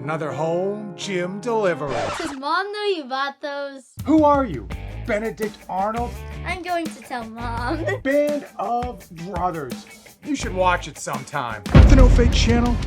another home gym delivery. Does Mom know you bought those? Who are you? Benedict Arnold? I'm going to tell Mom. Band of Brothers. You should watch it sometime. The No Fake channel?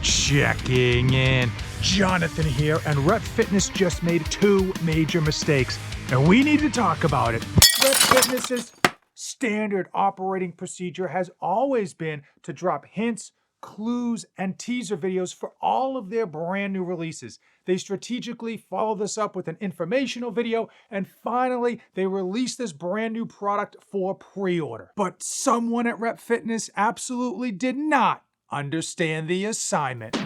Checking in. Jonathan here, and Rep Fitness just made 2 major mistakes, and we need to talk about it. Rep Fitness's standard operating procedure has always been to drop hints, clues, and teaser videos for all of their brand new releases. They strategically follow this up with an informational video, and finally, they release this brand new product for pre-order. But someone at Rep Fitness absolutely did not understand the assignment.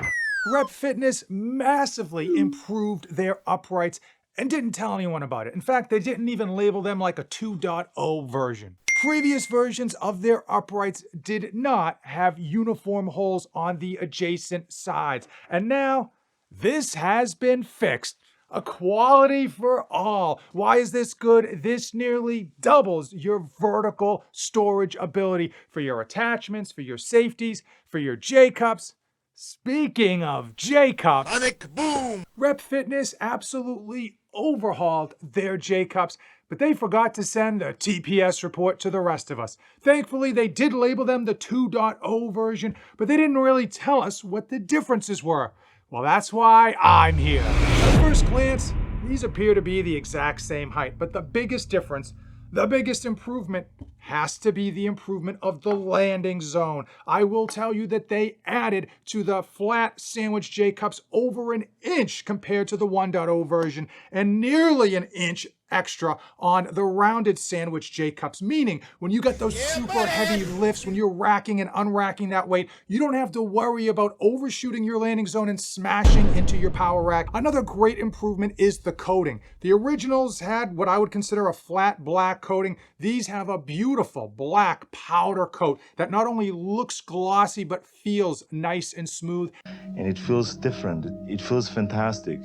Rep Fitness massively improved their uprights and didn't tell anyone about it. In fact, they didn't even label them like a 2.0 version. Previous versions of their uprights did not have uniform holes on the adjacent sides. And now, this has been fixed. Equality for all. Why is this good? This nearly doubles your vertical storage ability for your attachments, for your safeties, for your J-cups. Speaking of J-cups, Panic boom! Rep Fitness absolutely overhauled their J-cups, but they forgot to send the TPS report to the rest of us. Thankfully, they did label them the 2.0 version, but they didn't really tell us what the differences were. Well, that's why I'm here. At first glance, these appear to be the exact same height, but the biggest difference, the biggest improvement, has to be the improvement of the landing zone. I will tell you that they added to the flat sandwich J-cups over an inch compared to the 1.0 version, and nearly an inch extra on the rounded sandwich J-cups, meaning when you got those super heavy lifts, when you're racking and unracking that weight, you don't have to worry about overshooting your landing zone and smashing into your power rack. Another great improvement is the coating. The originals had what I would consider a flat black coating. These have a beautiful black powder coat that not only looks glossy but feels nice and smooth. And it feels different. It feels fantastic.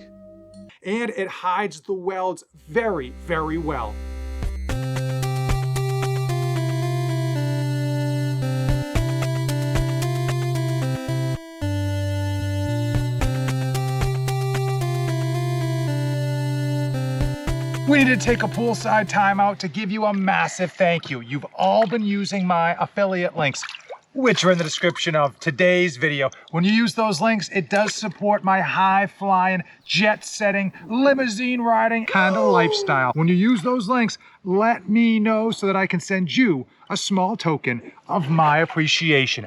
And it hides the welds very, very well. We need to take a poolside timeout to give you a massive thank you. You've all been using my affiliate links, which are in the description of today's video. When you use those links, it does support my high-flying, jet-setting, limousine-riding kind of lifestyle. When you use those links, let me know so that I can send you a small token of my appreciation.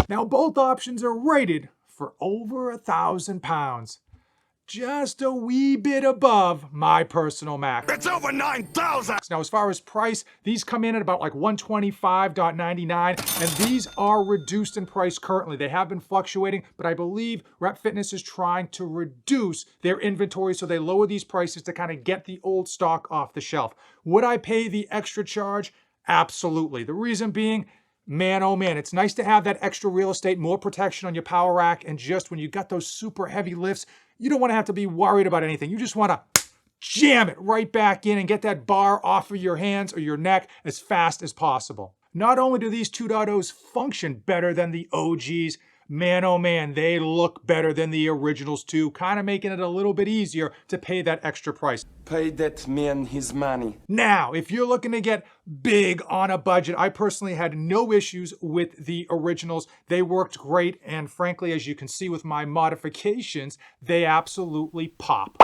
Now, both options are rated for over 1,000 pounds. Just a wee bit above my personal max. It's over 9,000! Now, as far as price, these come in at about like $125.99, and these are reduced in price currently. They have been fluctuating, but I believe Rep Fitness is trying to reduce their inventory, so they lower these prices to kind of get the old stock off the shelf. Would I pay the extra charge? Absolutely. The reason being, man, oh man, it's nice to have that extra real estate, more protection on your power rack, and just when you got those super heavy lifts, you don't want to have to be worried about anything. You just want to jam it right back in and get that bar off of your hands or your neck as fast as possible. Not only do these 2.0s function better than the OGs, man, oh man, they look better than the originals too, kind of making it a little bit easier to pay that extra price. Pay that man his money. Now, if you're looking to get big on a budget, I personally had no issues with the originals. They worked great, and frankly, as you can see with my modifications, they absolutely pop.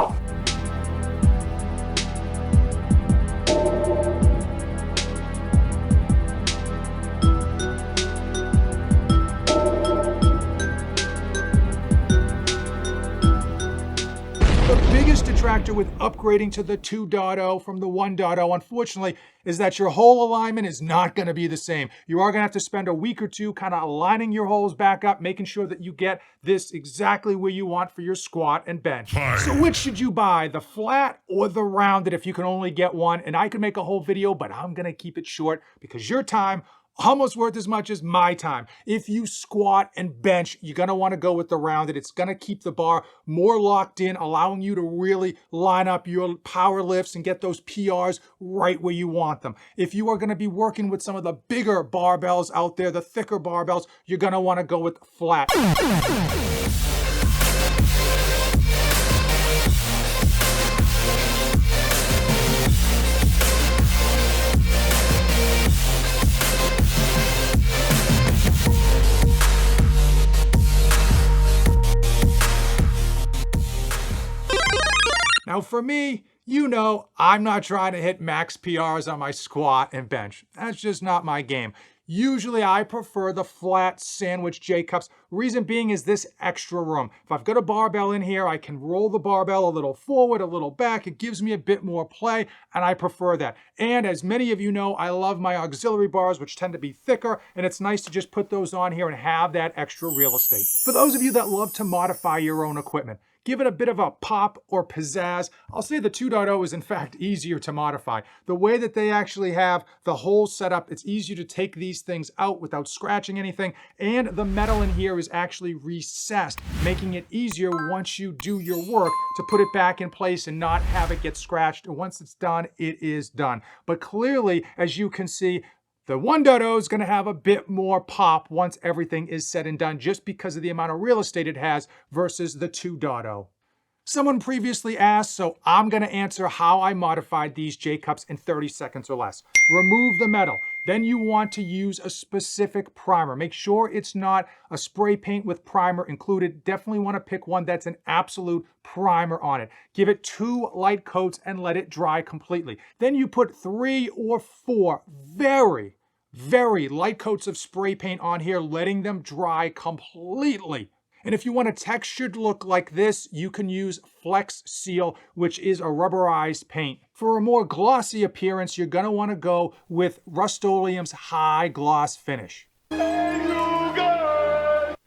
Detractor with upgrading to the 2.0 from the 1.0, unfortunately, is that your hole alignment is not going to be the same. You are going to have to spend a week or two kind of aligning your holes back up, making sure that you get this exactly where you want for your squat and bench. So which should you buy, the flat or the rounded, if you can only get one? And I could make a whole video, but I'm going to keep it short because your time almost worth as much as my time. If you squat and bench, you're gonna wanna go with the rounded. It's gonna keep the bar more locked in, allowing you to really line up your power lifts and get those PRs right where you want them. If you are gonna be working with some of the bigger barbells out there, the thicker barbells, you're gonna wanna go with flat. Now for me, you know, I'm not trying to hit max PRs on my squat and bench. That's just not my game. Usually I prefer the flat sandwich J-cups. Reason being is this extra room. If I've got a barbell in here, I can roll the barbell a little forward, a little back. It gives me a bit more play, and I prefer that. And as many of you know, I love my auxiliary bars, which tend to be thicker, and it's nice to just put those on here and have that extra real estate. For those of you that love to modify your own equipment, give it a bit of a pop or pizzazz. I'll say the 2.0 is in fact easier to modify. The way that they actually have the whole setup, it's easier to take these things out without scratching anything, and the metal in here is actually recessed, making it easier once you do your work to put it back in place and not have it get scratched. And once it's done, it is done. But clearly, as you can see, the 1.0 is going to have a bit more pop once everything is said and done, just because of the amount of real estate it has versus the 2.0. Someone previously asked, so I'm going to answer how I modified these J-cups in 30 seconds or less. Remove the metal. Then you want to use a specific primer. Make sure it's not a spray paint with primer included. Definitely want to pick one that's an absolute primer on it. Give it 2 light coats and let it dry completely. Then you put 3 or 4 very light coats of spray paint on here, letting them dry completely. And if you want a textured look like this, you can use Flex Seal, which is a rubberized paint. For a more glossy appearance, you're gonna wanna go with Rust-Oleum's High Gloss Finish.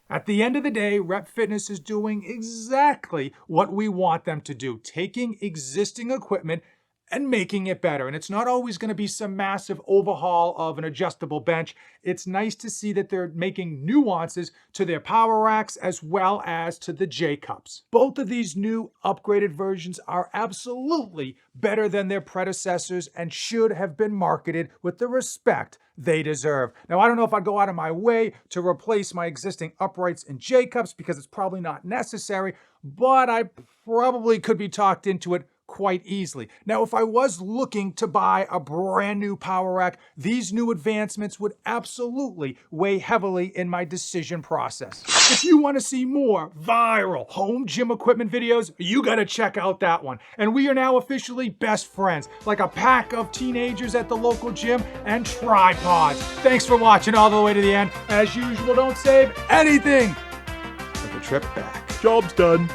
At the end of the day, Rep Fitness is doing exactly what we want them to do, taking existing equipment and making it better. And it's not always going to be some massive overhaul of an adjustable bench. It's nice to see that they're making nuances to their power racks as well as to the J-cups. Both of these new upgraded versions are absolutely better than their predecessors and should have been marketed with the respect they deserve. Now, I don't know if I'd go out of my way to replace my existing uprights and J-cups because it's probably not necessary, but I probably could be talked into it quite easily. Now, if I was looking to buy a brand new power rack, these new advancements would absolutely weigh heavily in my decision process. If you want to see more viral home gym equipment videos, you gotta check out that one. And we are now officially best friends, like a pack of teenagers at the local gym and tripods. Thanks for watching all the way to the end. As usual, don't save anything but the trip back. Job's done.